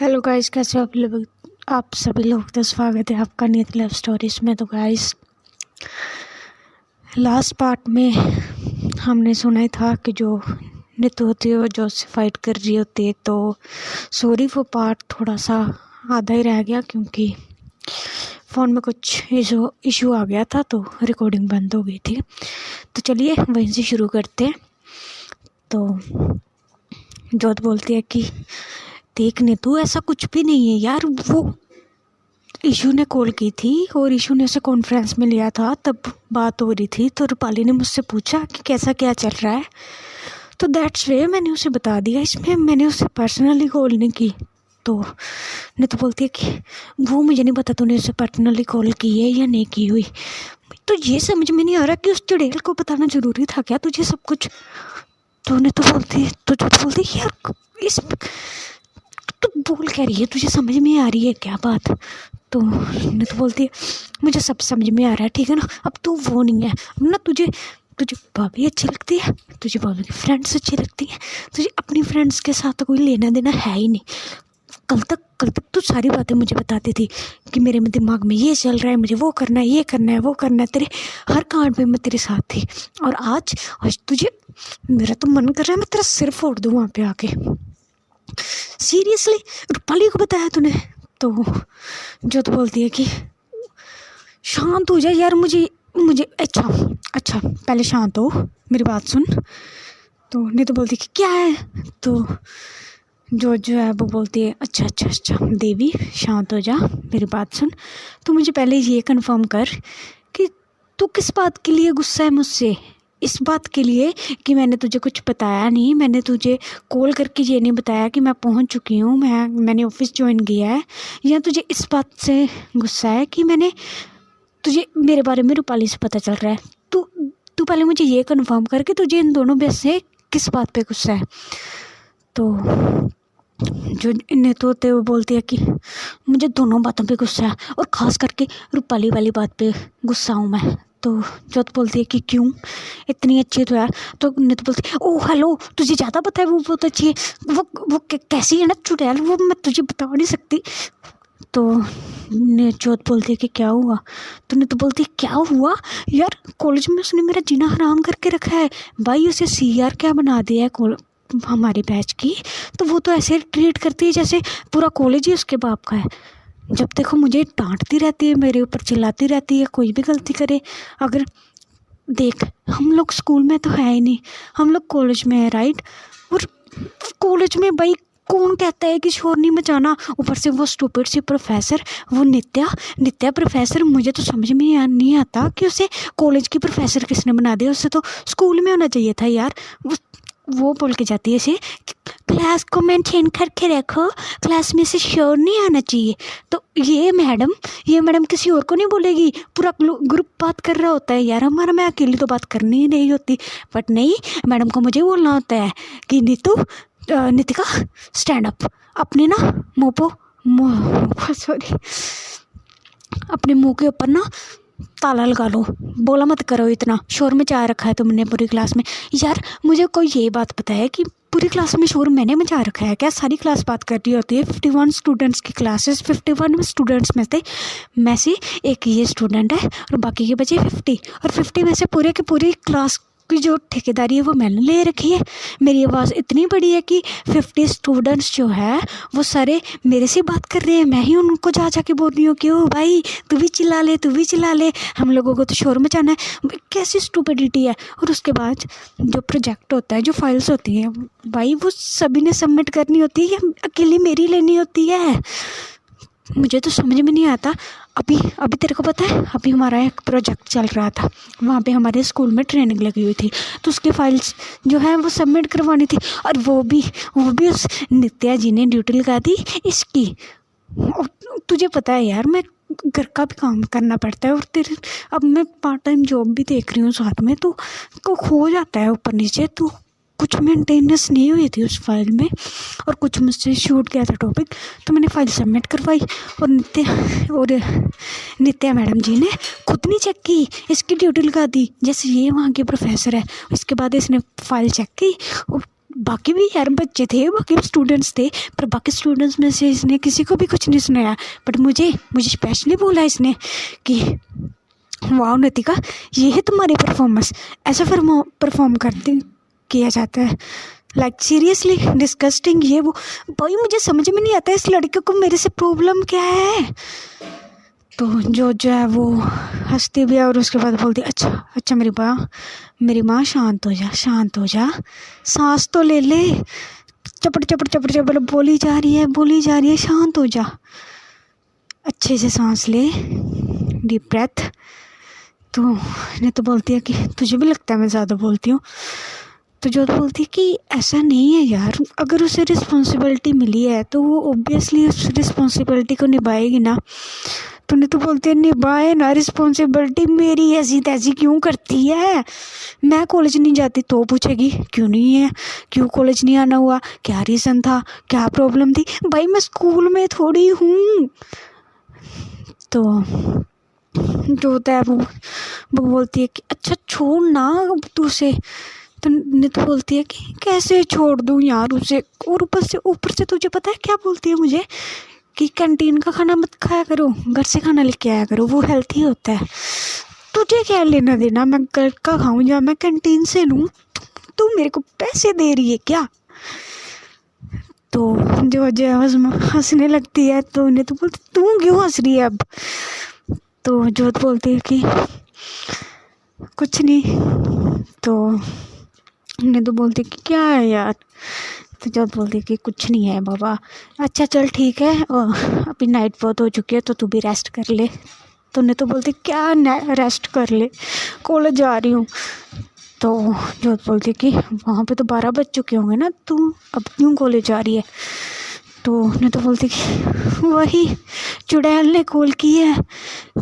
Hello guys, कैसे हो आप सभी लोग। तो स्वागत है आपका नीत लव स्टोरीज में। तो गाइस, लास्ट पार्ट में हमने सुना ही था कि जो नित होती है वो जो से फाइट कर रही होती है। तो सॉरी वो पार्ट थोड़ा सा आधा ही रह गया क्योंकि फ़ोन में कुछ इशू आ गया था तो रिकॉर्डिंग बंद हो गई थी। तो चलिए वहीं से शुरू करते हैं। तो जोत बोलती है कि देख नीतू, ऐसा कुछ भी नहीं है यार। वो ईशू ने कॉल की थी और ईशू ने उसे कॉन्फ्रेंस में लिया था, तब बात हो रही थी। तो रूपाली ने मुझसे पूछा कि कैसा क्या चल रहा है, तो दैट्स वे मैंने उसे बता दिया। इसमें मैंने उसे पर्सनली कॉल नहीं की। तो नीतू बोलती है कि वो मुझे नहीं पता तूने उसे पर्सनली कॉल की है या नहीं की हुई। तो ये समझ में नहीं आ रहा कि उस चुड़ैल को बताना ज़रूरी था क्या तुझे सब कुछ। तो नीतू बोलती यार इस तो बोल क्या रही है, तुझे समझ में आ रही है क्या बात। तो नीतू बोलती है मुझे सब समझ में आ रहा है, ठीक है ना। अब तू वो नहीं है, अब ना तुझे भाभी अच्छी लगती है, तुझे भाभी की फ्रेंड्स अच्छी लगती हैं, तुझे अपनी फ्रेंड्स के साथ तो कोई लेना देना है ही नहीं। कल तक तू सारी बातें मुझे बताती थी कि मेरे में दिमाग में ये चल रहा है, मुझे वो करना है, ये करना है, वो करना है। तेरे हर कांड में मैं तेरे साथ थी। और आज तुझे, मेरा तो मन कर रहा है मैं तेरा सिर फोड़ दूँ वहाँ पे आके। सीरियसली रूपाली को बताया तूने। तो जो तो बोलती है कि शांत हो जा यार, मुझे अच्छा पहले शांत हो, मेरी बात सुन। तो नहीं तो बोलती कि क्या है। तो जो है वो बोलती है अच्छा देवी शांत हो जा, मेरी बात सुन। तो मुझे पहले ये कंफर्म कर कि तू किस बात के लिए गुस्सा है मुझसे। इस बात के लिए कि मैंने तुझे कुछ बताया नहीं, मैंने तुझे कॉल करके ये नहीं बताया कि मैं पहुंच चुकी हूँ, मैंने ऑफिस ज्वाइन किया है। या तुझे इस बात से गुस्सा है कि तुझे मेरे बारे में रूपाली से पता चल रहा है। तू पहले मुझे ये कंफर्म कर कि तुझे इन दोनों में से किस बात पे गुस्सा है। तो जो इन्हें तो होते वो बोलती है कि मुझे दोनों बातों पे गुस्सा है और ख़ास करके रूपाली वाली बात पे गुस्सा हूँ मैं। तो जो बोलती है कि क्यों, इतनी अच्छी तो है। तो नित बोलती है ओह हेलो, तुझे ज़्यादा पता है वो बहुत अच्छी है। वो कैसी है ना चुड़ैल, वो मैं तुझे बता नहीं सकती। तो जोत बोलती है कि क्या हुआ। तो नित बोलती है क्या हुआ यार, कॉलेज में उसने मेरा जीना हराम करके रखा है भाई। उसे सीआर क्या बना दिया है हमारे बैच की। तो वो तो ऐसे ट्रीट करती है जैसे पूरा कॉलेज ही उसके बाप का है। जब देखो मुझे डांटती रहती है, मेरे ऊपर चिल्लाती रहती है कोई भी गलती करे। अगर देख, हम लोग स्कूल में तो है ही नहीं, हम लोग कॉलेज में है, राइट। और कॉलेज में भाई कौन कहता है कि शोर नहीं मचाना। ऊपर से वो स्टूपिड सी प्रोफेसर, वो नित्या प्रोफेसर। मुझे तो समझ में नहीं आता कि उसे कॉलेज की प्रोफेसर किसने बना दिया। उससे तो स्कूल में होना चाहिए था यार। वो बोल के जाती है इसे क्लास को मेंटेन करके रखो, क्लास में से शोर नहीं आना चाहिए। तो ये मैडम किसी और को नहीं बोलेगी, पूरा ग्रुप बात कर रहा होता है यार हमारा। मैं अकेली तो बात करनी ही नहीं होती, बट नहीं, मैडम को मुझे बोलना होता है कि नितिका स्टैंड अप, अपने ना अपने मुंह के ऊपर ना ताला लगा लो, बोला मत करो, इतना शोर मचा रखा है तुमने पूरी क्लास में। यार मुझे कोई ये बात पता है कि पूरी क्लास में शोर मैंने मचा रखा है क्या। सारी क्लास बात कर रही होती है। 51 स्टूडेंट्स की क्लासेस, 51 स्टूडेंट्स में से मैं से एक ये स्टूडेंट है और बाकी के बचे 50। और 50 में से पूरे की पूरी क्लास की जो ठेकेदारी है वो मैंने ले रखी है। मेरी आवाज़ इतनी बड़ी है कि 50 स्टूडेंट्स जो है वो सारे मेरे से बात कर रहे हैं। मैं ही उनको जा बोल रही हूँ कि ओ भाई तू भी चिल्ला ले, हम लोगों को तो शोर मचाना है। कैसी स्टूपिडिटी है। और उसके बाद जो प्रोजेक्ट होता है, जो फाइल्स होती हैं भाई, वो सभी ने सबमिट करनी होती है या अकेली मेरी लेनी होती है। मुझे तो समझ में नहीं आता। अभी तेरे को पता है, अभी हमारा एक प्रोजेक्ट चल रहा था, वहाँ पे हमारे स्कूल में ट्रेनिंग लगी हुई थी, तो उसकी फाइल्स जो है वो सबमिट करवानी थी। और वो भी उस नित्या जी ने ड्यूटी लगा दी इसकी। और तुझे पता है यार, मैं घर का भी काम करना पड़ता है और अब मैं पार्ट टाइम जॉब भी देख रही हूँ साथ में, तो हो जाता है ऊपर नीचे। तो कुछ मेंटेनेंस नहीं हुई थी उस फाइल में और कुछ मुझसे शूट किया था टॉपिक, तो मैंने फाइल सबमिट करवाई। और नित्या मैडम जी ने खुद नहीं चेक की, इसकी ड्यूटी लगा दी जैसे ये वहाँ की प्रोफेसर है। इसके बाद इसने फाइल चेक की और बाकी भी यार बच्चे थे, बाकी स्टूडेंट्स थे, पर बाकी स्टूडेंट्स में से इसने किसी को भी कुछ नहीं सुनाया, बट मुझे स्पेशली बोला इसने कि वाह नितिका, ये है तुम्हारी परफॉर्मेंस, ऐसा परफॉर्म करते किया जाता है, लाइक सीरियसली डिस्गस्टिंग ये वो। भाई मुझे समझ में नहीं आता इस लड़के को मेरे से प्रॉब्लम क्या है। तो जो है वो हंसती भी है और उसके बाद बोलती अच्छा मेरी माँ शांत हो जा, सांस तो ले ले, चपड़ चपड़ चपड़ चपड़ बोली जा रही है, शांत हो जा, अच्छे से सांस ले, डीप ब्रेथ। तो नहीं तो बोलती है कि तुझे भी लगता है मैं ज़्यादा बोलती हूँ। तो जो बोलती है कि ऐसा नहीं है यार, अगर उसे रिस्पॉन्सिबिलिटी मिली है तो वो ऑब्वियसली उस रिस्पॉन्सिबिलिटी को निभाएगी ना। तो नहीं तो बोलती है निभाए ना रिस्पॉन्सिबिलिटी, मेरी ऐसी तैसी क्यों करती है, मैं कॉलेज नहीं जाती तो पूछेगी क्यों नहीं है, क्यों कॉलेज नहीं आना हुआ, क्या रीज़न था, क्या प्रॉब्लम थी। भाई मैं स्कूल में थोड़ी हूँ। तो जो होता है वो बोलती है कि अच्छा छोड़ ना अब तू उसे। तो नित बोलती है कि कैसे छोड़ दूँ यार उसे, और ऊपर से तुझे पता है क्या बोलती है मुझे, कि कैंटीन का खाना मत खाया करो, घर से खाना लेके आया करो, वो हेल्थी होता है। तुझे क्या लेना देना मैं घर का खाऊं या मैं कैंटीन से लूँ, तू मेरे को पैसे दे रही है क्या। तो जो हंसने लगती है। तो उन्हें तो बोलती तू क्यों हंस रही है अब। तो जोत बोलती है कि कुछ नहीं। तो उन्हें तो बोलती कि क्या है यार। तो जोत बोलती कि कुछ नहीं है बाबा। अच्छा चल ठीक है, अभी नाइट बहुत हो चुकी है तो तू भी रेस्ट कर ले। तो उन्हें तो बोलती क्या रेस्ट कर ले, कॉलेज जा रही हूँ। तो जोत बोलती कि वहाँ पे तो 12 बज चुके होंगे ना, तू अब क्यों कॉलेज जा रही है। तो उन्हें तो बोलती कि वही चुड़ैल ने कॉल की है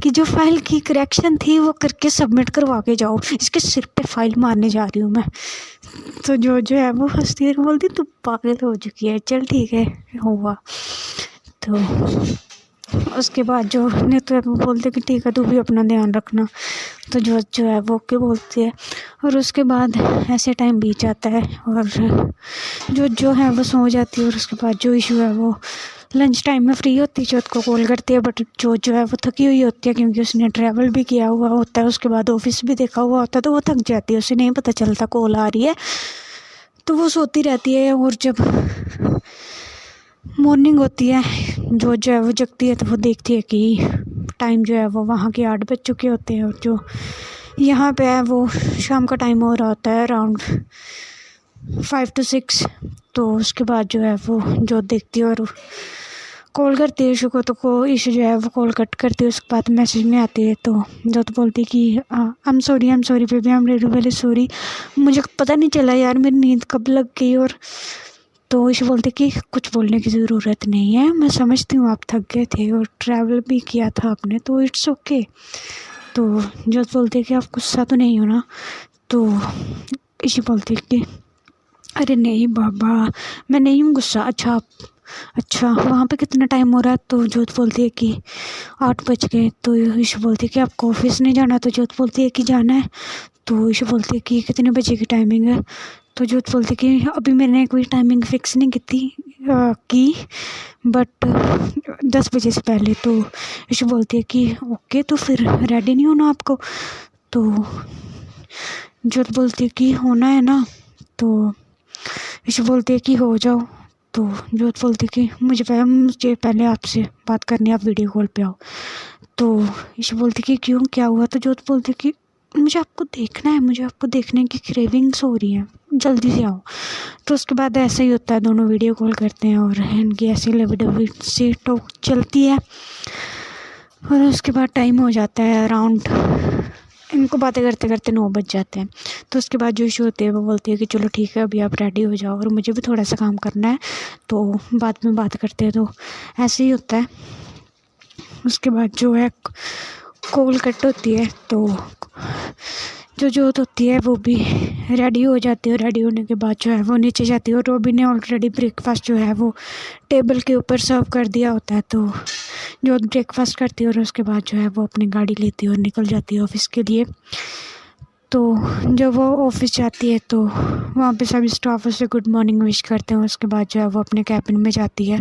कि जो फाइल की करेक्शन थी वो करके सबमिट करवा के जाओ, इसके सिर पे फाइल मारने जा रही हूँ मैं। तो जो है वो हंसती है, बोलती तू पागल हो चुकी है, चल ठीक है हुआ। तो उसके बाद जो ने तो बोलते कि ठीक है तू भी अपना ध्यान रखना। तो जो है वो ओके बोलती है। और उसके बाद ऐसे टाइम बीत जाता है और जो है वो सो जाती है। और उसके बाद जो इशू है वो लंच टाइम में फ्री होती है, जोत को कॉल करती है, बट जो है वो थकी हुई होती है क्योंकि उसने ट्रैवल भी किया हुआ होता है, उसके बाद ऑफिस भी देखा हुआ होता है, तो वो थक जाती है, उसे नहीं पता चलता कॉल आ रही है, तो वो सोती रहती है। और जब मॉर्निंग होती है जो है वो जगती है तो वो देखती है कि टाइम जो है वो वहाँ के 8 बज चुके होते हैं और जो यहाँ पे है वो शाम का टाइम हो रहा होता है अराउंड 5 to 6। तो उसके बाद जो है वो जो देखती है और कॉल करती है इशू को। तो इशू जो है वो कॉल कट करती है, उसके बाद मैसेज में आती है। तो जो तो बोलती है कि I am sorry baby, I am really very sorry, मुझे पता नहीं चला यार मेरी नींद कब लग गई। और तो इशू बोलती कि कुछ बोलने की ज़रूरत नहीं है, मैं समझती हूँ आप थक गए थे और ट्रैवल भी किया था आपने, तो इट्स ओके। तो जो बोलती है कि आप गुस्सा तो नहीं हो ना। तो इशू बोलती है कि अरे नहीं बाबा मैं नहीं हूँ गुस्सा। अच्छा वहाँ पे कितना टाइम हो रहा है। तो जोत बोलती है कि 8 बज गए। तो ईशू बोलती है कि आपको ऑफिस नहीं जाना। तो जोत बोलती है कि जाना है। तो ईशू बोलती है कि कितने बजे की टाइमिंग है। तो जोत बोलती है कि अभी मैंने कोई टाइमिंग फिक्स नहीं की बट 10 बजे से पहले। तो ईशू बोलती है कि ओके तो फिर रेडी नहीं होना आपको। तो जोत बोलती है कि होना है ना। तो ईशू बोलती है कि हो जाओ। तो जोत बोलती है कि मुझे पहले आपसे बात करनी है, आप वीडियो कॉल पे आओ। तो ईशू बोलती है कि क्यों क्या हुआ। तो जोत बोलती है कि मुझे आपको देखना है, मुझे आपको देखने की क्रेविंग्स हो रही है, जल्दी से आओ। तो उसके बाद ऐसा ही होता है, दोनों वीडियो कॉल करते हैं और इनकी ऐसी लवी से टॉक चलती है। और उसके बाद टाइम हो जाता है अराउंड, इनको बातें करते करते 9 बज जाते हैं। तो उसके बाद जो इशू होती है वो बोलती है कि चलो ठीक है अभी आप रेडी हो जाओ और मुझे भी थोड़ा सा काम करना है, तो बाद में बात करते हैं। तो ऐसे ही होता है। उसके बाद जो है कॉल कट होती है। तो जो जोत होती है वो भी रेडी हो जाती है। रेडी होने के बाद जो है वो नीचे जाती है और रोबी ने ऑलरेडी ब्रेकफास्ट जो है वो टेबल के ऊपर सर्व कर दिया होता है। तो जो ब्रेकफास्ट करती है और उसके बाद जो है वो अपनी गाड़ी लेती है और निकल जाती है ऑफिस के लिए। तो जब वो ऑफिस जाती है तो वहाँ पे सभी स्टाफ उसे गुड मॉर्निंग विश करते हैं। उसके बाद जो है वो अपने कैबिन में जाती है।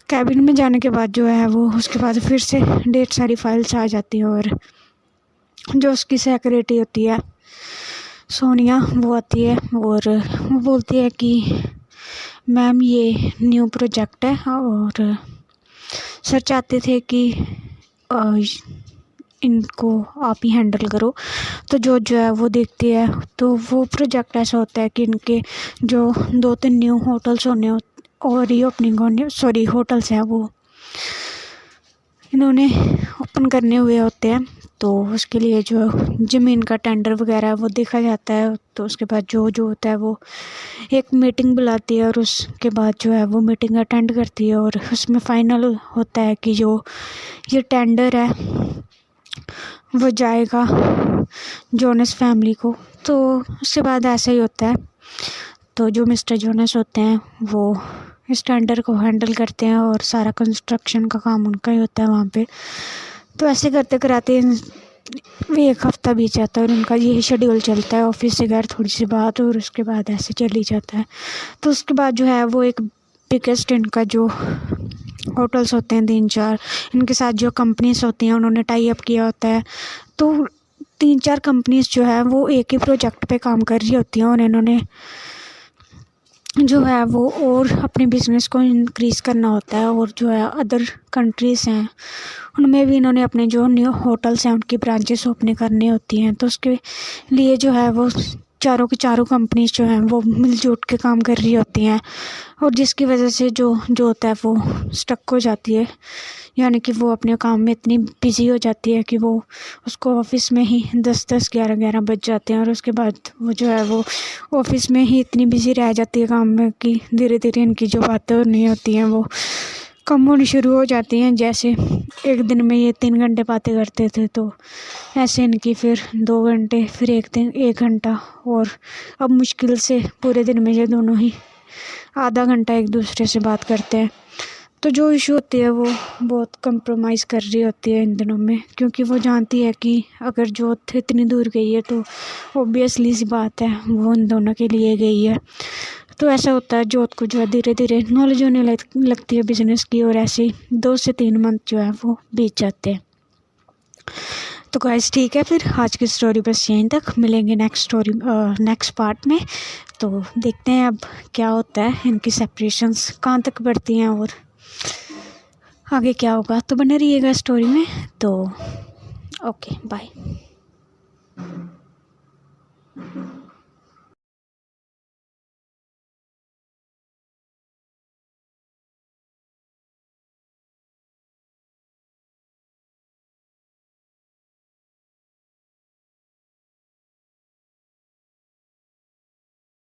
कैबिन में जाने के बाद जो है वो उसके बाद फिर से ढेर सारी फाइल्स आ जाती हैं और जो उसकी सेक्रेटरी होती है सोनिया, वो आती है और वो बोलती है कि मैम ये न्यू प्रोजेक्ट है और सर चाहते थे कि इनको आप ही हैंडल करो। तो जो है वो देखती है तो वो प्रोजेक्ट ऐसा होता है कि इनके जो 2-3 न्यू होटल्स होने और री ओपनिंग होने होटल्स हैं वो इन्होंने ओपन करने हुए होते हैं। तो उसके लिए जो ज़मीन का टेंडर वगैरह वो देखा जाता है। तो उसके बाद जो होता है वो एक मीटिंग बुलाती है और उसके बाद जो है वो मीटिंग अटेंड करती है और उसमें फाइनल होता है कि जो ये टेंडर है वो जाएगा जोनस फैमिली को। तो उसके बाद ऐसा ही होता है। तो जो मिस्टर जोनस होते हैं वो इस टेंडर को हैंडल करते हैं और सारा कंस्ट्रक्शन का काम उनका ही होता है वहाँ पे। तो ऐसे करते कराते एक हफ़्ता बीत जाता है और उनका यही शेड्यूल चलता है, ऑफिस से घर थोड़ी सी बात और उसके बाद ऐसे चल ही जाता है। तो उसके बाद जो है वो एक बिगेस्ट इनका जो होटल्स होते हैं 3-4, इनके साथ जो कंपनीज होती हैं उन्होंने टाई अप किया होता है। तो 3-4 कंपनीज जो है वो एक ही प्रोजेक्ट पे काम कर रही होती हैं और इन्होंने जो है वो और अपने बिज़नेस को इंक्रीज़ करना होता है। और जो है अदर कंट्रीज़ हैं उनमें भी इन्होंने अपने जो न्यू होटल्स हैं उनकी ब्रांचेस ओपन करनी होती हैं। तो उसके लिए जो है वो चारों की चारों कंपनीज जो हैं वो मिलजुल के काम कर रही होती हैं और जिसकी वजह से जो होता है वो स्टक हो जाती है, यानी कि वो अपने काम में इतनी बिज़ी हो जाती है कि वो उसको ऑफिस में ही 10-10, 11-11 बज जाते हैं और उसके बाद वो जो है वो ऑफिस में ही इतनी बिज़ी रह जाती है काम में कि धीरे धीरे इनकी जो बातें नहीं होती हैं वो कम होनी शुरू हो जाती हैं। जैसे एक दिन में ये 3 घंटे बातें करते थे तो ऐसे इनकी फिर 2 घंटे, फिर एक दिन 1 घंटा और अब मुश्किल से पूरे दिन में ये दोनों ही आधा घंटा एक दूसरे से बात करते हैं। तो जो इशू होती है वो बहुत कंप्रोमाइज़ कर रही होती है इन दिनों में, क्योंकि वो जानती है कि अगर जोत इतनी दूर गई है तो ऑब्वियसली सी बात है वो उन दोनों के लिए गई है। तो ऐसा होता है जोत को जो है धीरे धीरे नॉलेज होने लगती है बिज़नेस की और ऐसे ही 2 से 3 मंथ जो है वो बीत जाते हैं। तो गाइस ठीक है, फिर आज की स्टोरी बस यहीं तक, मिलेंगे नेक्स्ट पार्ट में। तो देखते हैं अब क्या होता है, इनकी सेपरेशंस कहाँ तक बढ़ती हैं और आगे क्या होगा। तो बने रहिएगा स्टोरी में। तो ओके बाय।